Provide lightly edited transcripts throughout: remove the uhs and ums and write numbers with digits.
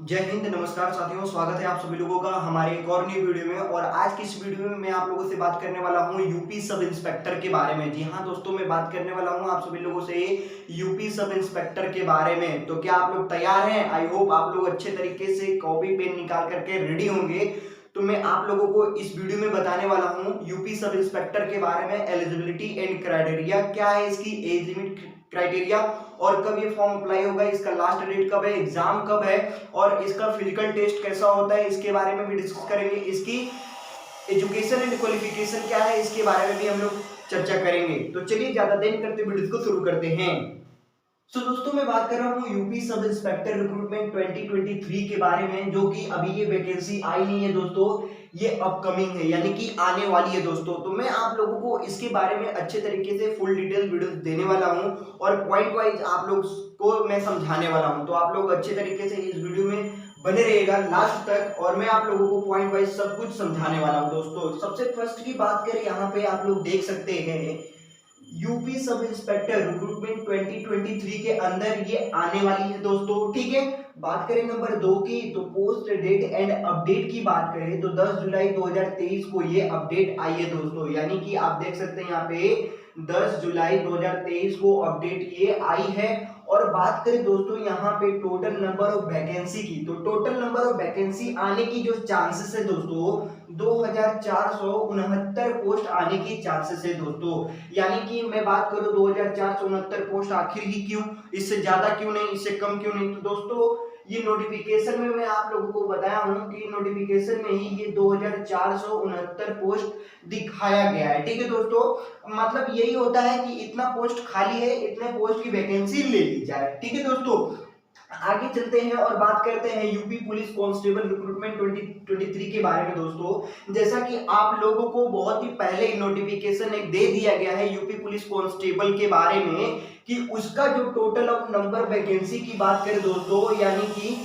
जय हिंद, नमस्कार साथियों, स्वागत है आप सभी लोगों का हमारे एक और नई वीडियो में। और आज की इस वीडियो में मैं आप लोगों से बात करने वाला हूं यूपी सब इंस्पेक्टर के बारे में। जी हां दोस्तों, मैं बात करने वाला हूं आप सभी लोगों से यूपी सब इंस्पेक्टर के बारे में। तो क्या आप लोग तैयार हैं? आई होप आप लोग अच्छे तरीके से कॉपी पेन निकाल करके रेडी होंगे। तो मैं आप लोगों को इस वीडियो में बताने वाला हूं यूपी सब इंस्पेक्टर के बारे में। एलिजिबिलिटी एंड क्राइटेरिया क्या है, इसकी एज लिमिट क्राइटेरिया, और कब ये फॉर्म अप्लाई होगा, इसका लास्ट डेट कब है, एग्जाम कब है, और इसका फिजिकल टेस्ट कैसा होता है, इसके बारे में भी डिस्कस करेंगे। इसकी एजुकेशन एंड क्वालिफिकेशन क्या है, इसके बारे में भी हम लोग चर्चा करेंगे। तो चलिए ज्यादा देर करते वीडियो को शुरू करते हैं। दोस्तों मैं बात कर रहा हूँ यूपी सब इंस्पेक्टर रिक्रूटमेंट 2023 के बारे में, जो कि अभी ये वैकेंसी आई नहीं है दोस्तों, ये अपकमिंग है, यानी कि आने वाली है दोस्तों। तो मैं आप लोगों को इसके बारे में अच्छे तरीके से फुल डिटेल वीडियो देने वाला हूँ और पॉइंट वाइज आप लोग को मैं समझाने वाला हूँ। तो आप लोग अच्छे तरीके से इस वीडियो में बने रहिएगा लास्ट तक, और मैं आप लोगों को पॉइंट वाइज सब कुछ समझाने वाला हूँ दोस्तों। सबसे फर्स्ट की बात करें, यहाँ पे आप लोग देख सकते हैं यूपी सब इंस्पेक्टर रिक्रूटमेंट 2023 के अंदर ये आने वाली है दोस्तों, ठीक है। बात करें नंबर 2 की, तो पोस्ट डेट एंड अपडेट की बात करें तो 10 जुलाई 2023 को ये अपडेट आई है दोस्तों, यानी कि आप देख सकते हैं यहाँ पे 10 जुलाई 2023 को अपडेट ये आई है। और बात करें दोस्तों यहाँ पे टोटल नंबर ऑफ वैकेंसी की, तो टोटल नंबर ऑफ वैकेंसी आने की जो चांसेस है दोस्तों 2469 पोस्ट आने की चांसेस है दोस्तों। यानी कि मैं बात करूं 2469 पोस्ट, आखिर ही क्यों, इससे ज्यादा क्यों नहीं, इससे कम क्यों नहीं? तो दोस्तों ये नोटिफिकेशन में मैं आप लोगों को बताया हूं कि नोटिफिकेशन में ही ये 2469 पोस्ट दिखाया गया है, ठीक है दोस्तों। मतलब यही होता है कि इतना पोस्ट खाली है, इतने पोस्ट की वैकेंसी ले ली जाए, ठीक है दोस्तों। आगे चलते हैं और बात करते हैं यूपी पुलिस कांस्टेबल रिक्रूटमेंट 2023 के बारे में दोस्तों। जैसा कि आप लोगों को बहुत ही पहले नोटिफिकेशन एक दे दिया गया है यूपी पुलिस कांस्टेबल के बारे में, कि उसका जो टोटल ऑफ नंबर वैकेंसी की बात करें दोस्तों, यानी कि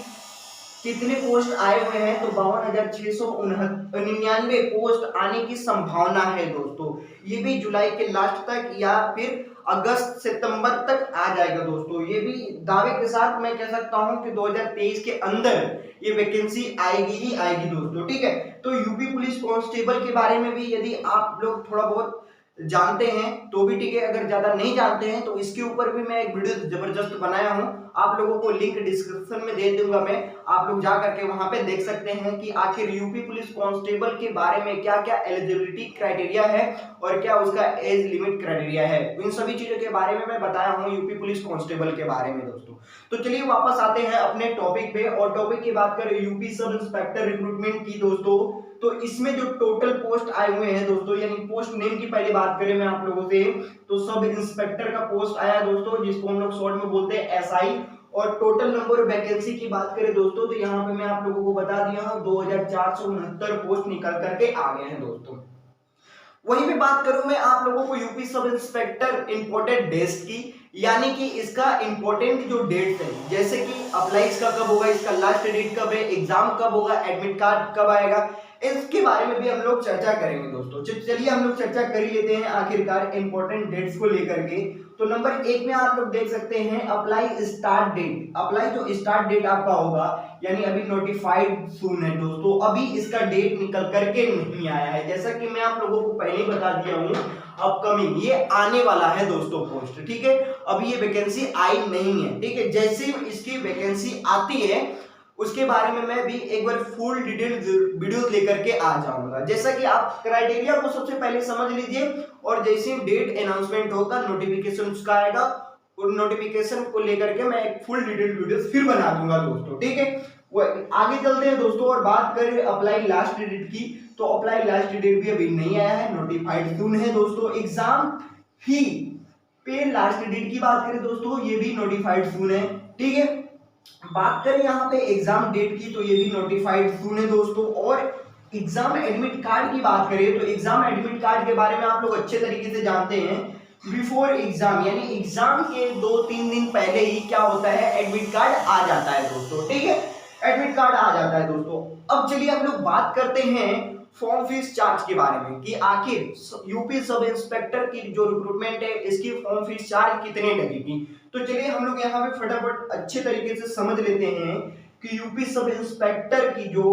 कितने पोस्ट आए हुए हैं, तो 52,699 पोस्ट आने की संभावना है दोस्तों। ये भी जुलाई के लास्ट तक या फिर अगस्त सितंबर तक आ जाएगा दोस्तों। ये भी दावे के साथ मैं कह सकता हूं कि 2023 के अंदर ये वैकेंसी आएगी ही आएगी दोस्तों, ठीक है। तो यूपी पुलिस कांस्टेबल के बारे में भी यदि आप लोग थोड़ा बहुत जानते हैं तो भी ठीक है, अगर ज्यादा नहीं जानते हैं तो इसके ऊपर भी मैं एक वीडियो जबरदस्त बनाया हूं, आप लोगों को लिंक डिस्क्रिप्शन में दे दूंगा मैं, आप लोग जा करके वहां पे देख सकते हैं कि आखिर यूपी पुलिस कांस्टेबल के बारे में क्या क्या एलिजिबिलिटी क्राइटेरिया है और क्या उसका एज लिमिट क्राइटेरिया है। इन सभी चीजों के बारे में मैं बताया हूं यूपी पुलिस कांस्टेबल के बारे में दोस्तों। तो चलिए वापस आते हैं अपने टॉपिक पे, और टॉपिक की बात करें यूपी सब इंस्पेक्टर रिक्रूटमेंट की दोस्तों, तो इसमें जो टोटल पोस्ट आए हुए हैं दोस्तों, यानी पोस्ट नेम की पहले बात करें मैं आप लोगों से, तो सब इंस्पेक्टर का पोस्ट आया दोस्तों, जिसको हम लोग शॉर्ट में बोलते हैं एसआई। और टोटल नंबर वैकेंसी की बात करें दोस्तों, तो यहाँ पे मैं आप लोगों को बता दिया हूँ 2469 पोस्ट निकल करके आ गए हैं दोस्तों। वहीं पे बात करूं मैं आप लोगों को UP sub inspector important dates की, यानी कि इसका इंपॉर्टेंट जो डेट्स है, जैसे कि अप्लाई इसका कब होगा, इसका लास्ट डेट कब है, एग्जाम कब होगा, एडमिट कार्ड कब आएगा, इसके बारे में भी हम लोग चर्चा करेंगे दोस्तों। चलिए हम लोग चर्चा कर ही लेते हैं आखिरकार इंपॉर्टेंट डेट्स को लेकर के। तो नंबर 1 में आप लोग देख सकते हैं अप्लाई स्टार्ट डेट। अप्लाई जो स्टार्ट डेट आपका होगा, यानी अभी नोटिफाइड सून है दोस्तों, अभी इसका डेट निकल करके नहीं आया है। जैसा कि मैं आप लोगों को पहले ही बता दिया हूं, अपकमिंग, ये आने वाला है दोस्तों पोस्ट, ठीक है। अभी ये वैकेंसी आई नहीं है, ठीक है। जैसे इसकी वैकेंसी आती है उसके बारे में मैं भी एक बार फुल डिटेल वीडियो लेकर के आ जाऊंगा। जैसा कि आप क्राइटेरिया को सबसे पहले समझ लीजिए, और जैसे डेट अनाउंसमेंट होगा, नोटिफिकेशन उसका आएगा, और नोटिफिकेशन को लेकर के मैं एक फुल डिटेल वीडियो फिर बना दूंगा दोस्तों, ठीक है। वो आगे चलते हैं दोस्तों और बात करें अप्लाई लास्ट डेट की, तो अप्लाई लास्ट डेट भी अभी नहीं आया है, नोटिफाइड सून है दोस्तों। एग्जाम फी पे लास्ट डेट की बात करें दोस्तों, ये भी नोटिफाइड सून है, ठीक है। बात करें यहाँ पे एग्जाम डेट की, तो ये भी नोटिफाइड सून है दोस्तों। और एग्जाम एडमिट कार्ड की बात करें तो एग्जाम एडमिट कार्ड के बारे में आप लोग अच्छे तरीके से जानते हैं, बिफोर एग्जाम यानी एग्जाम के 2-3 दिन पहले ही क्या होता है, एडमिट कार्ड आ जाता है दोस्तों, ठीक है। एडमिट कार्ड आ जाता है दोस्तों। अब चलिए हम लोग बात करते हैं फॉर्म फीस चार्ज के बारे में, कि आखिर यूपी सब इंस्पेक्टर की जो रिक्रूटमेंट है इसकी फॉर्म फीस चार्ज कितने लगेगी। तो चलिए हम लोग यहाँ पे फटाफट अच्छे तरीके से समझ लेते हैं कि यूपी सब इंस्पेक्टर की जो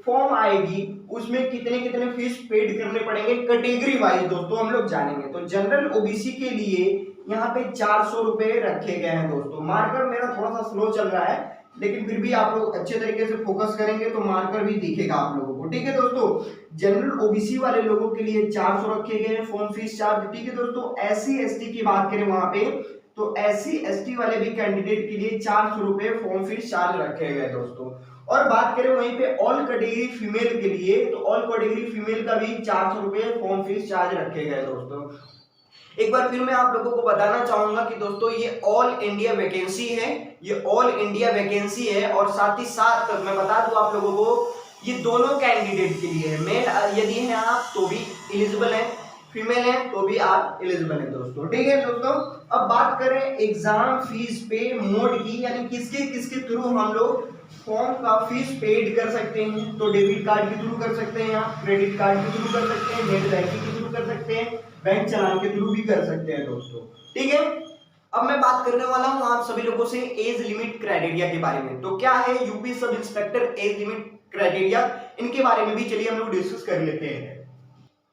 फॉर्म आएगी उसमें कितने कितने फीस पेड करने पड़ेंगे कैटेगरी वाइज दोस्तों हम लोग जानेंगे। तो जनरल ओबीसी के लिए यहाँ पे 400 रुपए रखे गए हैं दोस्तों। मार्कर मेरा थोड़ा सा स्लो चल रहा है, लेकिन फिर भी आप लोग अच्छे तरीके से फोकस करेंगे तो मार्कर भी दिखेगा आप लोगों को। ठीक है दोस्तों, जनरल ओबीसी वाले लोगों के लिए 400 रखे गए हैं फॉर्म फीस चार्ज। ठीक है दोस्तों, एससी एसटी की बात करें वहां पे तो एससी एसटी वाले भी कैंडिडेट के लिए 400 रुपए फॉर्म फीस चार्ज रखे गए दोस्तों। और बात करें वहीं पे ऑल कैटेगरी फीमेल के लिए तो ऑल कैटेगरी फीमेल का भी 400 रुपए फॉर्म फीस चार्ज रखे गए दोस्तों। एक बार फिर मैं आप लोगों को बताना चाहूंगा कि दोस्तों ये ऑल इंडिया वैकेंसी है, ये ऑल इंडिया वैकेंसी है। और साथ ही साथ मैं बता दूं आप लोगों को ये दोनों कैंडिडेट के लिए है। मेल यदि हैं आप तो भी एलिजिबल है, फीमेल है तो भी आप एलिजिबल है दोस्तों। ठीक है दोस्तों, अब बात करें एग्जाम फीस पे मोड की, यानी किसके किसके थ्रू हम लोग फॉर्म का फीस पेड कर सकते हैं। तो डेबिट कार्ड के थ्रू कर सकते हैं, आप क्रेडिट कार्ड के थ्रू कर सकते हैं, नेट बैंकिंग के थ्रू कर सकते हैं, बैंक चालान के थ्रू भी कर सकते हैं दोस्तों। ठीक है, अब मैं बात करने वाला हूं आप सभी लोगों से एज लिमिट क्राइटेरिया के बारे में। तो क्या है UP sub inspector age limit criteria, इनके बारे में भी चलिए हम लोग डिस्कस कर लेते हैं।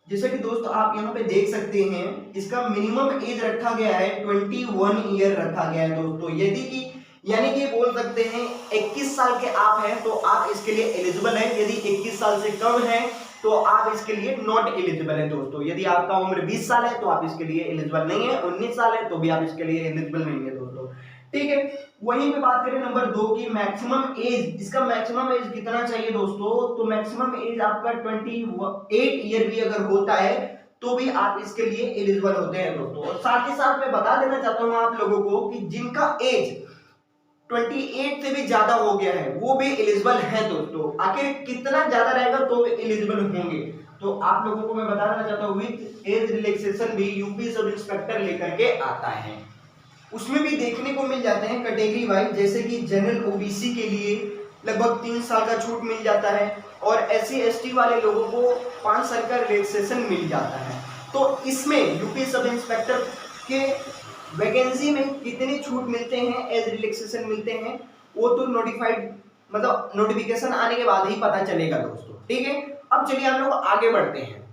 जैसे कि दोस्तों आप यहाँ पे देख सकते हैं इसका मिनिमम एज रखा गया है 21 ईयर रखा गया है दोस्तों। यदि कि यानी कि बोल सकते हैं 21 साल के आप हैं तो आप इसके लिए एलिजिबल हैं। यदि 21 साल से कम है तो आप इसके लिए नॉट एलिजिबल है दोस्तों। यदि आपका उम्र 20 साल है तो आप इसके लिए एलिजिबल नहीं है, 19 साल है तो भी आप इसके लिए एलिजिबल नहीं है दोस्तों। ठीक है, वहीं पे बात करें नंबर 2 की मैक्सिमम एज, इसका मैक्सिमम एज कितना चाहिए दोस्तों। तो मैक्सिमम एज आपका 28 ईयर भी अगर होता है तो भी आप इसके लिए एलिजिबल होते हैं दोस्तों। और साथ ही साथ मैं बता देना चाहता हूं आप लोगों को कि जिनका एज 28 से भी ज्यादा हो गया है वो भी एलिजिबल है दोस्तों। आखिर कितना ज्यादा रहेगा तो एलिजिबल होंगे, तो आप लोगों को मैं बताना चाहता हूँ विद एज रिलैक्सेशन भी यूपी सब इंस्पेक्टर लेकर के आता है। उसमें भी देखने को मिल जाते हैं कैटेगरी वाइज, जैसे कि जनरल ओबीसी के लिए लगभग 3 साल का छूट मिल जाता है और एससी एसटी वाले लोगों को 5 साल का रिलैक्सेशन मिल जाता है। तो इसमें यूपी सब इंस्पेक्टर के वैकेंसी में कितनी छूट मिलते हैं, एज रिलैक्सेशन मिलते हैं, वो तो नोटिफाइड मतलब नोटिफिकेशन आने के बाद ही पता चलेगा दोस्तों। ठीक है, अब चलिए हम लोग आगे बढ़ते हैं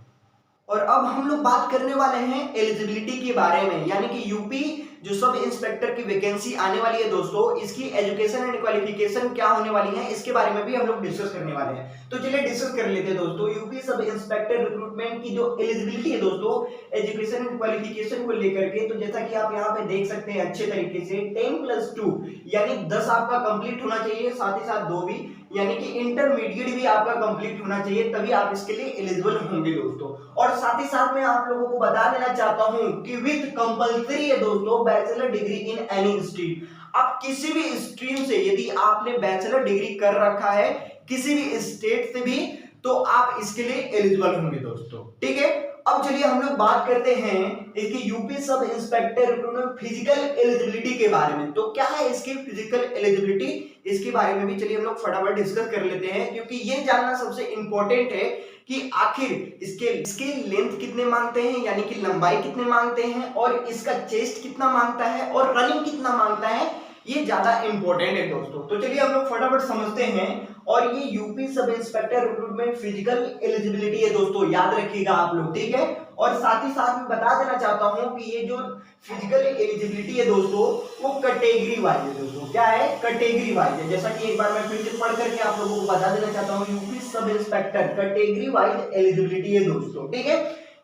और अब हम लोग बात करने वाले हैं एलिजिबिलिटी के बारे में। यानी कि यूपी जो सब इंस्पेक्टर की वैकेंसी आने वाली है दोस्तों, इसकी एजुकेशन एंड क्वालिफिकेशन क्या होने वाली है इसके बारे में भी हम लोग डिस्कस करने वाले हैं। तो चलिए डिस्कस कर लेते हैं दोस्तों। यूपी सब इंस्पेक्टर रिक्रूटमेंट की जो एलिजिबिलिटी है दोस्तों एजुकेशन एंड क्वालिफिकेशन को लेकर के, तो जैसा कि आप यहाँ पे देख सकते हैं अच्छे तरीके से 10+2 यानी 10 आपका कंप्लीट होना चाहिए, साथ ही साथ 2 भी यानी कि इंटरमीडिएट भी आपका कंप्लीट होना चाहिए, तभी आप इसके लिए एलिजिबल होंगे दोस्तों। और साथ ही साथ मैं आप लोगों को बता देना चाहता हूं कि विद कंपलसरी है दोस्तों bachelor degree in any stream. आप किसी भी स्ट्रीम से यदि आपने बैचलर डिग्री कर रखा है किसी भी स्टेट से भी तो आप इसके लिए एलिजिबल होंगे दोस्तों। ठीक है, अब चलिए हम लोग बात करते हैं इसकी UP sub inspector recruitment physical eligibility के बारे में। तो क्या है इसकी फिजिकल एलिजिबिलिटी, इसके बारे में भी चलिए हम लोग फटाफट डिस्कस कर लेते हैं, क्योंकि ये जानना सबसे इंपॉर्टेंट है कि आखिर इसके लेंथ कितने मांगते हैं यानी कि लंबाई कितने मांगते हैं और इसका चेस्ट कितना मांगता है और रनिंग कितना मांगता है, ये ज्यादा इंपॉर्टेंट है दोस्तों। तो चलिए हम लोग फटाफट समझते हैं। और ये UP sub inspector recruitment physical eligibility है दोस्तों, याद रखिएगा आप लोग। ठीक है, और साथ ही साथ मैं बता देना चाहता हूं कि ये जो फिजिकल एलिजिबिलिटी है दोस्तों वो कैटेगरी वाइज है दोस्तों। क्या है, कैटेगरी वाइज है। जैसा कि एक बार मैं फिर से पढ़ करके आप लोगों को बता देना चाहता हूं UP sub inspector category wise eligibility है दोस्तों। ठीक है,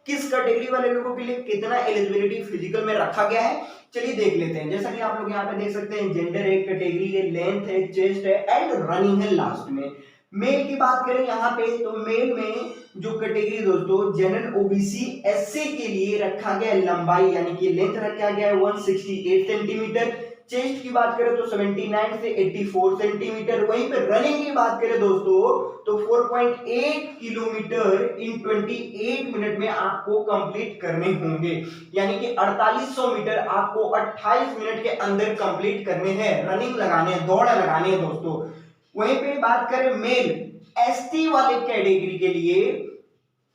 किस कैटेगरी वाले लोगों के लिए कितना एलिजिबिलिटी फिजिकल में रखा गया है चलिए देख लेते हैं। जैसा कि आप लोग यहाँ पे देख सकते हैं जेंडर है, कैटेगरी है, लेंथ है, चेस्ट है एंड रनिंग है लास्ट में। मेल की बात करें यहाँ पे तो मेल में जो कैटेगरी दोस्तों जनरल ओबीसी एससी के लिए रखा गया लंबाई यानी कि लेंथ रखा गया है 168 सेंटीमीटर। चेस्ट की बात करें तो 79 से 84 सेंटीमीटर। वहीं पे रनिंग की बात करें दोस्तों तो 4.8 किलोमीटर इन 28 मिनट में आपको कंप्लीट करने होंगे, यानी कि 4800 मीटर आपको 28 मिनट के अंदर कंप्लीट करने हैं, रनिंग लगाने हैं, दौड़ लगाने हैं दोस्तों। वहीं पे बात करें मेल एसटी वाले कैटेगरी के लिए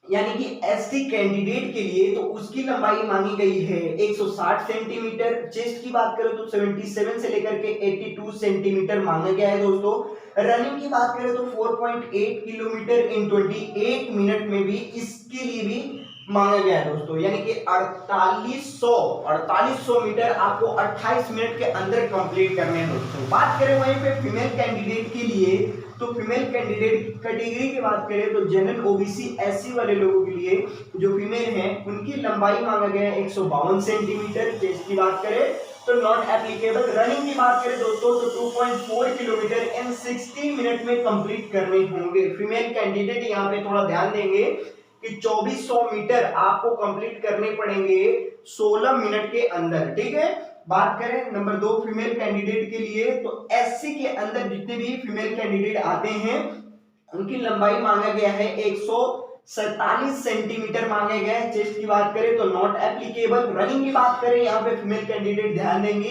यानी कि एसटी कैंडिडेट के लिए तो उसकी लंबाई मांगी गई है 160 सेंटीमीटर। चेस्ट की बात करें तो 77 से लेकर के 82 सेंटीमीटर मांगा गया है दोस्तों। रनिंग की बात करें तो 4.8 किलोमीटर इन 28 मिनट में भी इसके लिए भी मांगा गया है दोस्तों, यानी कि 4800 मीटर आपको 28 मिनट के अंदर कंप्लीट करने हैं दोस्तों। बात करें वहीं पे फीमेल कैंडिडेट के लिए तो फीमेल कैंडिडेट कैटेगरी की बात करें तो जनरल ओबीसी एससी वाले लोगों के लिए जो फीमेल हैं उनकी लंबाई मांगा गया है 152 सेंटीमीटर। चेस्ट की बात करें तो नॉट एप्लीकेबल। रनिंग की बात करें दोस्तों तो 2.4 किलोमीटर इन 60 मिनट में कंप्लीट करने होंगे। फीमेल कैंडिडेट यहाँ पे थोड़ा ध्यान देंगे कि 2400 मीटर आपको कंप्लीट करने पड़ेंगे 16 मिनट के अंदर, ठीक है। बात करें नंबर 2 फीमेल कैंडिडेट के लिए तो एससी के अंदर जितने भी फीमेल कैंडिडेट आते हैं उनकी लंबाई मांगा गया है 147 सेंटीमीटर मांगे गए हैं। चेस्ट की बात करें तो नॉट एप्लीकेबल। रनिंग की बात करें यहाँ पे फीमेल कैंडिडेट ध्यान देंगी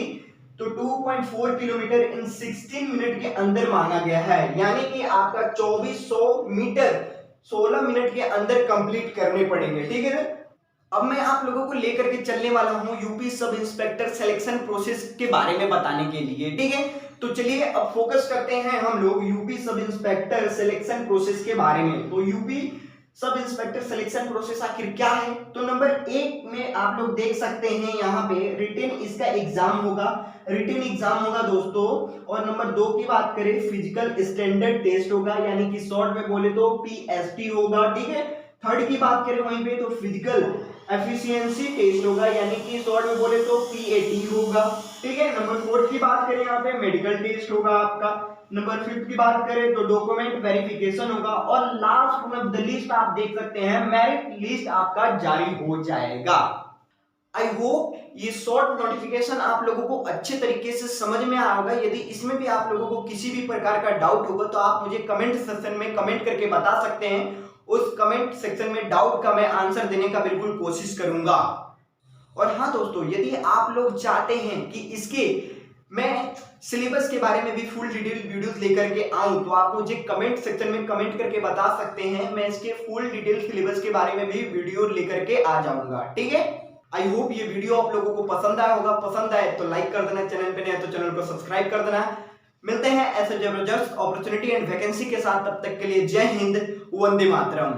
तो 2.4 किलोमीटर इन 16 मिनट के अंदर मांगा गया है, यानी कि आपका 2400 मीटर 16 मिनट के अंदर कंप्लीट करने पड़ेंगे, ठीक है। अब मैं आप लोगों को लेकर के चलने वाला हूं UP sub inspector selection process के बारे में बताने के लिए, ठीक है। तो चलिए अब फोकस करते हैं हम लोग UP sub inspector selection process के बारे में। तो UP sub inspector selection process आखिर क्या है? तो नंबर 1 में आप लोग देख सकते हैं यहाँ पे रिटन इसका एग्जाम होगा, रिटन एग्जाम होगा दोस्तों। और नंबर 2 की बात करें फिजिकल स्टैंडर्ड टेस्ट होगा, यानी कि शॉर्ट में बोले तो पीएसटी होगा, ठीक है। थर्ड की बात करें वहीं पे तो फिजिकल एफिशिएंसी टेस्ट होगा, यानी कि शॉर्ट में बोले तो पीएटी होगा, ठीक है। नंबर 4 की बात करें यहाँ पे मेडिकल टेस्ट होगा आपका। नंबर 5 की बात करें तो डॉक्यूमेंट वेरिफिकेशन होगा। और last one of the list आप देख सकते हैं मेरिट लिस्ट आपका जारी हो जाएगा। आई होप ये शॉर्ट नोटिफिकेशन आप लोगों को अच्छे तरीके से समझ में आया होगा। यदि इसमें भी आप लोगों को किसी भी प्रकार का डाउट होगा तो आप मुझे कमेंट सेक्शन में कमेंट करके बता सकते हैं। उस कमेंट सेक्शन में डाउट का मैं आंसर देने का बिल्कुल कोशिश करूंगा। और हाँ दोस्तों, यदि आप लोग चाहते हैं कि इसके मैं सिलेबस के बारे में भी फुल डिटेल वीडियोस लेकर के आऊं तो आप मुझे कमेंट सेक्शन में कमेंट करके बता सकते हैं। मैं इसके फुल डिटेल सिलेबस के बारे में भी वीडियो लेकर के आ जाऊंगा, ठीक है। आई होप ये वीडियो आप लोगों को पसंद आया होगा। पसंद आए तो लाइक कर देना, चैनल पे नए हैं तो चैनल को सब्सक्राइब कर देना। मिलते हैं ऐसे जबरदस्त अपॉर्चुनिटी एंड वैकेंसी के साथ, तब तक के लिए जय हिंद, वंदे मातरम।